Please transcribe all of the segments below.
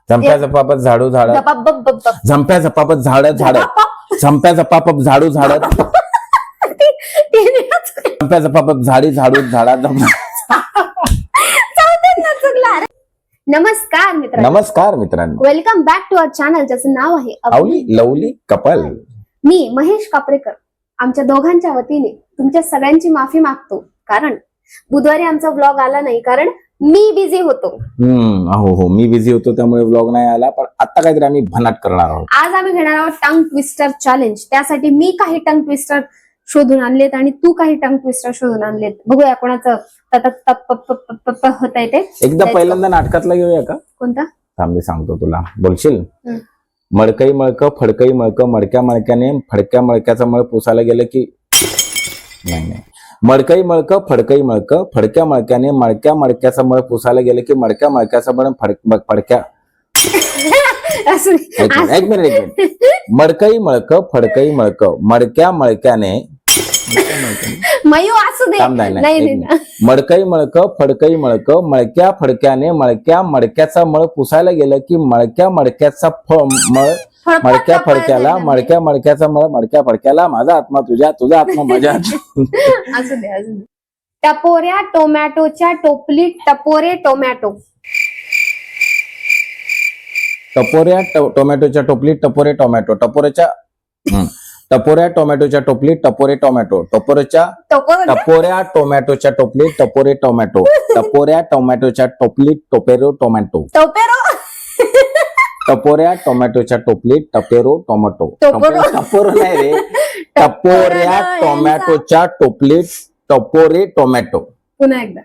झंप्या झपापत झाडू झाडत, झंप्या झपापत झाडत झाडत, झंप्या झपापत झाडू झाडत, झंप्या झपापत झाडी झाडू झाडा. नमस्कार मित्रांनो. नमस्कार मित्रांनो, welcome back to our channel, ज्याचं नाव आहे अवली लवली कपल. मी महेश कापरेकर. आमच्या दोघांच्या वतीने तुमच्या सगळ्यांची माफी मागतो, कारण बुधवारी आमचा व्लॉग आला नाही, कारण मी बिझी होतो. हो, मी बिझी होतो, त्यामुळे व्लॉग नाही आला. पण आता काहीतरी आम्ही भन्नाट करणार आहोत. आज आम्ही घेणार आहोत टंग ट्विस्टर चॅलेंज. त्यासाठी मी काही टंग ट्विस्टर शोधून आणलेत आणि तू काही टंग ट्विस्टर शोधून आणलेत. बघूया कोणाचं होत आहे ते. एकदा पहिल्यांदा नाटकातला घेऊया का? कोणता? थांब मी सांगतो तुला, बोलशील? मडकई मळक फडकई मळक, मडक्या मळक्याने फडक्या मळक्याचा मळ पुसायला गेलं की नाही. मडकई मळक फडकई मळक, फडक्या मळक्याने मळक्या मळक्याचा मळ पुसायला गेलं की मडक्या मळक्याचा मळ फडक्या. एक मिनिट. मडकई मळक फडकई मळक, मडक्या मळक्याने मडकई मळक फडकई मळक, मळक्या फडक्याने मळक्या मडक्याचा मळ पुसायला गेलं की मळक्या मडक्याचा मळ मडक्या फडक्याला, मडक्या मडक्याचा मळ मडक्या फडक्याला. माझा आत्मा तुझ्या, तुझा आत्मा माझ्या. असू दे. टपोऱ्या टोमॅटोच्या टोपलीत टपोरे टोमॅटो. टपोऱ्या टोमॅटोच्या टोपलीत टपोरे टोमॅटो. टपोऱ्या टोमॅटोच्या टोपलीत टपोरे टोमॅटो. टपोऱ्या टोमॅटोच्या टोपलीत टपोरे टोमॅटो. टपोऱ्या टोमॅटोच्या टोपलीत टोपेरो टोमॅटो. टपोऱ्या टोमॅटोच्या टोपलीत टपेरो टोमॅटो. टपोरो नाही रे, टपोऱ्या टोमॅटोच्या टोपलीत टपोरे टोमॅटो. पुन्हा एकदा.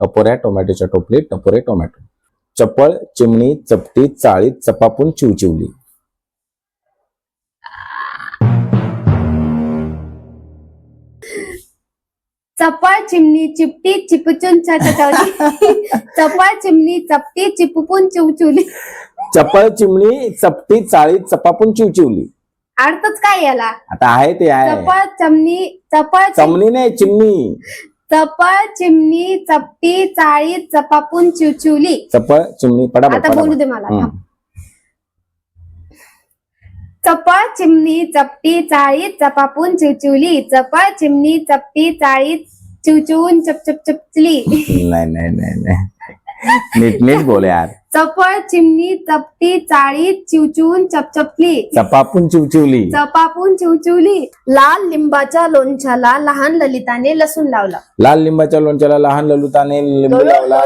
टपोऱ्या टोमॅटोच्या टोपलीत टपोरे टोमॅटो. चपळ चिमणी चपटी चाळीत चपापून चिवचिवली. चपळ चिमणी चिपटी चिपचून चटचवली. चपळ चिमणी चपटी चिपपून चिवचिवली. चपळ चिमणी चपटी चाळीत चपापून चिवचिवली. अर्थच काय याला? आता आहे ते आहे. चपळ चमणी नाही, चिमणी. चपळ चिमणी चपटी चाळीत चपापून चिवचिवली. चपळ चिमणी आता बोलू दे मला. चपळ चिमणी चपटी चाळीत चपापून चिवचिवली. चपळ चिमणी चपटी चाळीत चिवचिवून चपचपचपचली. नाही नीट बोल यार. चपळ चिमणी चपटी चाळीत चिवचिवून चपचपली. चपापून चिवचिवली. चपापून चिवचिवली. लाल लिंबाच्या लोणच्याला लहान ललिताने लसूण लावला. लाल लिंबाच्या लोणच्याला लहान ललिताने लिंबू लावला.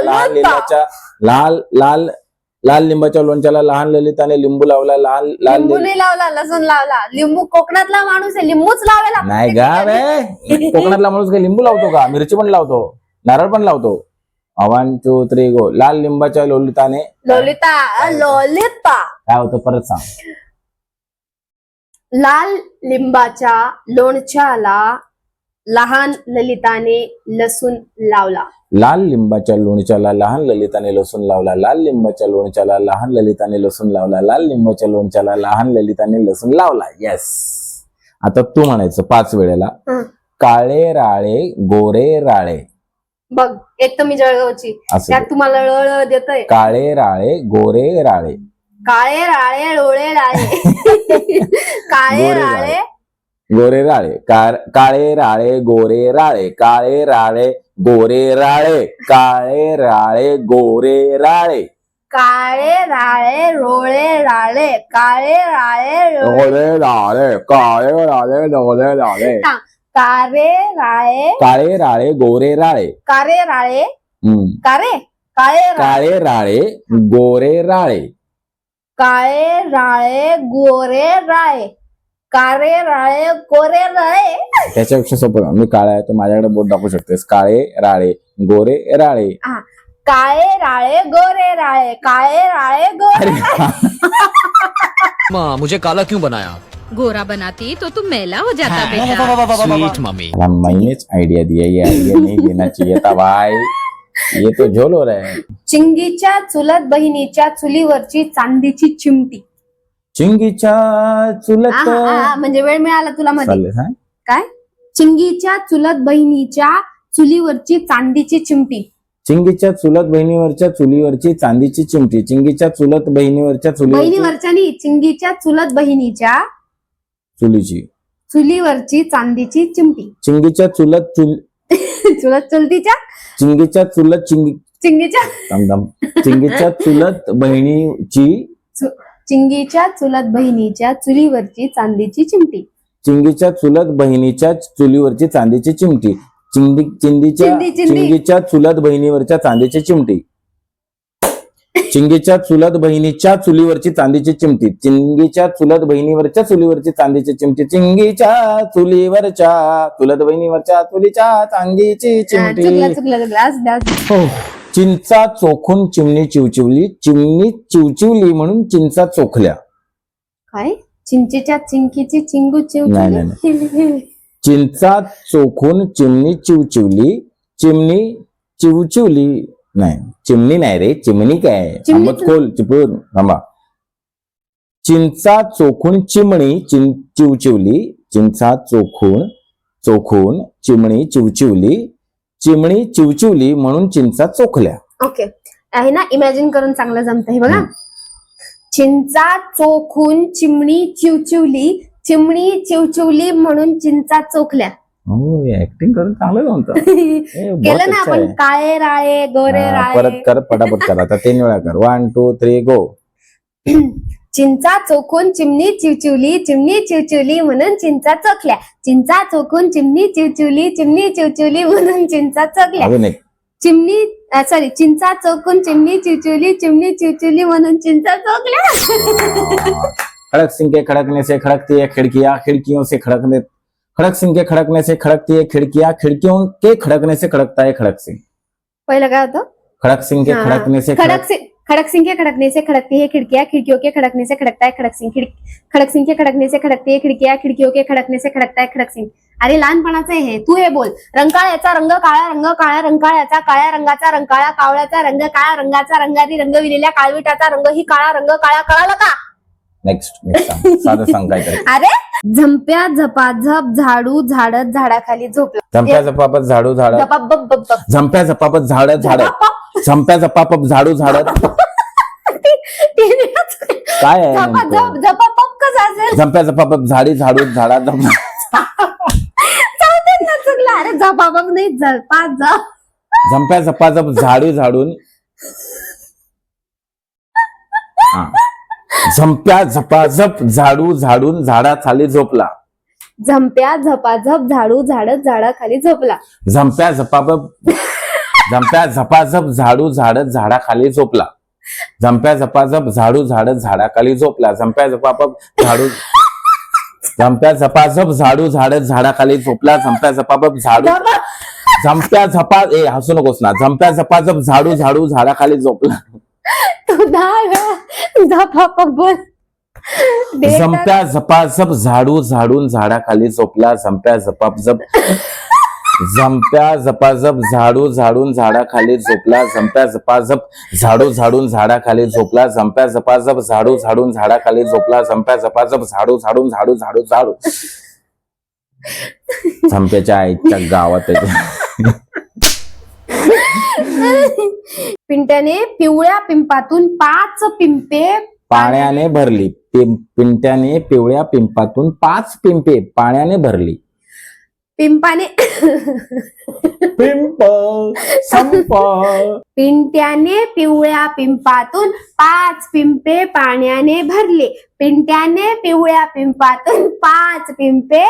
लाल लिंबाच्या लोणच्याला लहान ललिताने लिंबू लावला. लिंबू नाही लावला, लसूण लावला. लिंबू कोकणातला माणूस आहे, लिंबूच लावायला नाही गाव आहे. कोकणातला माणूस काय लिंबू लावतो का? मिरची पण लावतो, नारळ पण लावतो. 1 2 3 गो. लाल लिंबाच्या लोलिता काय होतं परत सांग. लाल लिंबाच्या लोणच्याला लहान ललिताने लसूण लावला. लाल लिंबाच्या लोणच्याला लहान ललिताने लसूण लावला. लाल लिंबाच्या लोणच्याला लहान ललिताने लसूण लावला. लाल लिंबाच्या लोणच्याला लहान ललिताने लसूण लावला. येस. आता तू म्हणायचं 5 वेळेला. काळे राळे गोरे राळे. बघ, एक तर मी जळगावची, त्यात तुम्हाला ळ देतोय. काळे राळे गोरे राळे. काळे राळे डोळे राळे. काळे राळे गोरे राळे. काळे राळे गोरे राळे. काळे राळे गोरे राळे. काळे राळे गोरे राळे. काळे राळे रोळे राळे. काळे राळे गोरे राळे. काळे राळे गोरे राळे. काळे राळे गोरे राळे. काळे राळे काळे राळे गोरे राळे. काळे राळे गोरे राळे. काळे राळे गोरे राळे. त्याच्यापेक्षा सोपं, मी काळा आहे तर माझ्याकडे बोट दाखवू शकतेस. काळे राळे गोरे राळे. काळे राळे गोरे राळे. काळे राळे गोरे माँ, मुझे काला क्यों बनाया? गोरा बनाती तो तुम मैला हो जाता बेटा। Sweet mummy. मैंने आइडिया दिया, ये आइडिया नहीं देना चाहिए था भाई, ये तो झोल हो रहा है। चिंगीच्या चुलत बहिणीच्या चुलीवरची चांदीची चिमटी. चिंगीच्या चुलत म्हणजे वेळ मिळाला तुला मध्ये चालेल, हा? काय? चिंगीच्या चुलत बहिणीच्या चुलीवरची चांदीची चिमटी. चिंगीच्या चुलत बहिणीवरच्या चुलीवरची चांदीची चिमटी. चिंगीच्या चुलत बहिणीवरच्या चुलीवरची बहिणीवरच्यानी चिंगीच्या चुलत बहिणीच्या चुलीची. चुलीवरची चांदीची चिमटी. चिंगीच्या चुलत चुलत चुलतीच्या चिंगीच्या चुलत चिंगीच्या चिंगीच्या चुलत बहिणीची चिंगीच्या चुलत बहिणीच्या चुलीवरची चांदीची चिमटी. चिंगीच्या चुलत बहिणीच्या चुलीवरची चांदीची चिमटी. चिंगीच्या चुलत बहिणीवरच्या चांदीची चिमटी. चिंगीच्या चुलत बहिणीच्या चुलीवरची चांदीची चिमटी. चिंगीच्या चुलत बहिणीवरच्या चुलीवरची चांदीची चिमटी. चिंगीच्या चुलीवरच्या चुलत बहिणीवरच्या चुलीच्या चांदीची चिमटी. चुकला. हो. चिंचा चोखून चिमणी चिवचिवली. चिमणी चिवचिवली म्हणून चिंचा चोखल्या. काय चिंचेच्या चिंकीची चिंगू नाही. चिंचा चोखून चिमणी चिवचिवली. चिमणी चिवचिवली नाही. चिमणी नाही रे, चिमणी काय आंबट खोल चिपळून थांबा. चिंचा चोखून चिमणी चिवचिवली. चिंचा चोखून चिमणी चिवचिवली. चिमणी चिवचिवली म्हणून चिंचा चोखल्या. ओके आहे ना, इमॅजिन करून चांगलं जमतं हे बघा. चिंचा चोखून चिमणी चिवचिवली. चिमणी चिवचिवली म्हणून चिंचा चोखल्या. हो, ऍक्टिंग करून चांगलं जमतं. केलं ना आपण. काळे राळे गोरे राळे. परत कर, पटापट कर. आता 3 वेळा कर. 1 2 3 गो. चिंचा चोखून चिमणी चिवचिवली. चिमणी चिवचिवली म्हणून चिंचा चोखल्या. चिंचा चोखून चिमणी चिवचिवली. चिमणी चिवचिवली म्हणून चिंचा चोखल्या. अजून एक. चिंचा चोखून चिमणी चिवचिवली. चिमणी चिवचिवली म्हणून चिंचा चोखल्या. खड़क सिंह के खड़कने से खड़कती है खिड़कियां. खिड़कियों से खड़कने खड़क सिंह के खड़कने से खड़कती है खिड़कियां. खिड़कियों के खड़कने से खड़कता है खड़क सिंह. पहिलं काय होतं? खड़क सिंह के खड़कने से खड़क सिंह के खड़कने से खड़कती है खिड़कियां. खिड़कियों के खड़कने से खड़कता है खड़क सिंह. खड़क सिंह के खड़कने से खड़कती है खिड़कियां. खिड़कियों के खड़कने से खड़कता है खड़क सिंह. अरे लहानपणाचं आहे हे, तू हे बोल. रंकाळ्याचा रंग काळा रंग काळ्या रंकाळ्याचा काळ्या रंगाचा रंग काळा. कावळ्याचा रंग काळ्या रंगाचा रंगारी रंगविलेल्या काळविटाचा रंग ही काळा रंग काळा. कळालं का? नेक्स्ट साधं सांग काय करायचं. अरे झंप्या झपाझप झाडू झाडत झाडाखाली झोपला. झंप्या झपापत झाडू झाडत. झंप्या झपापत झाडत झाडत. झंप्या झपापत झाडू झाडत. काय आहे नेमकं? झपापप कसं असेल? झंप्या झपापत झाडी झाडू झाडा. चुकला. अरे झपापप नाही झंप्या झपाझप झाडू झाडून. झंप्या झपाझप झाडू झाडून झाडाखाली झोपला. झंप्या झपाझप झाडू झाडत झाडाखाली झोपला. झंप्या झपाझप झाडू झाडत झाडाखाली झोपला. झंप्या झपाझप झाडू झाडत झाडाखाली झोपला. झंप्या झपाझप झाडू झाडत झाडाखाली झोपला. हसू नकोस ना. झंप्या झपाझप झाडू झाडाखाली झोपला. झपापप बोल. झंप्या झपाझप झाडू झाडून झाडाखाली झोपला. झंप्या झपाझप झाडू झाडून झाडाखाली झोपला. झंप्या झपाझप झाडू झाडून झाडाखाली झोपला. झंप्या झपाझप झाडू झाडून झाडाखाली झोपला. झंप्या झपाझप झाडू झाडून झाडू. झंप्याच्या आईच्या गावात. पिंट्याने पिवळ्या पिंपातून 5 पिंपे पाण्याने भरली. पिंट्याने पिवळ्या पिंपातून 5 पिंपे पाण्याने भरली. पिंपाने पिंप संप. पिंट्याने पिवळ्या पिंपातून 5 पिंपे पाण्याने भरले. पिंट्याने पिवळ्या पिंपातून 5 पिंपे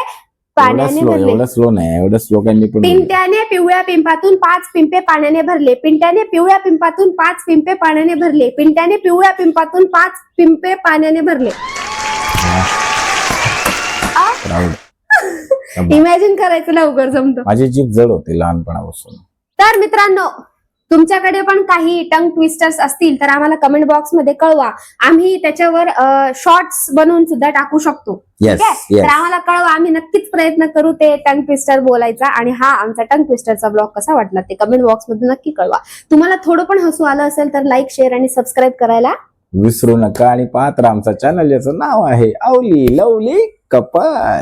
पाण्याने भरले. एवढं स्लो नाही. एवढं स्लो काही मी पण. पिंट्याने पिवळ्या पिंपातून 5 पिंपे पाण्याने भरले. पिंट्याने पिवळ्या पिंपातून 5 पिंपे पाण्याने भरले. पिंट्याने पिवळ्या पिंपातून 5 पिंपे पाण्याने भरले. इमॅजिन करायचं लवकर जमतं. माझी जीभ जड होती लहानपणापासून. तर मित्रांनो, तुमच्याकडे पण काही टंग ट्विस्टर्स असतील तर आम्हाला कमेंट बॉक्स मध्ये कळवा. आम्ही त्याच्यावर शॉर्ट्स बनवून सुद्धा टाकू शकतो. ठीक आहे, तर आम्हाला कळवा. आम्ही नक्कीच प्रयत्न करू ते टंग ट्विस्टर बोलायचा. आणि हा आमचा टंग ट्विस्टरचा ब्लॉग कसा वाटला ते कमेंट बॉक्स मध्ये नक्की कळवा. तुम्हाला थोडं पण हसू आलं असेल तर लाईक, शेअर आणि सबस्क्राईब करायला विसरू नका. आणि पाहत राहा आमचा चॅनल, याचं नाव आहे अवली लवली कपाल.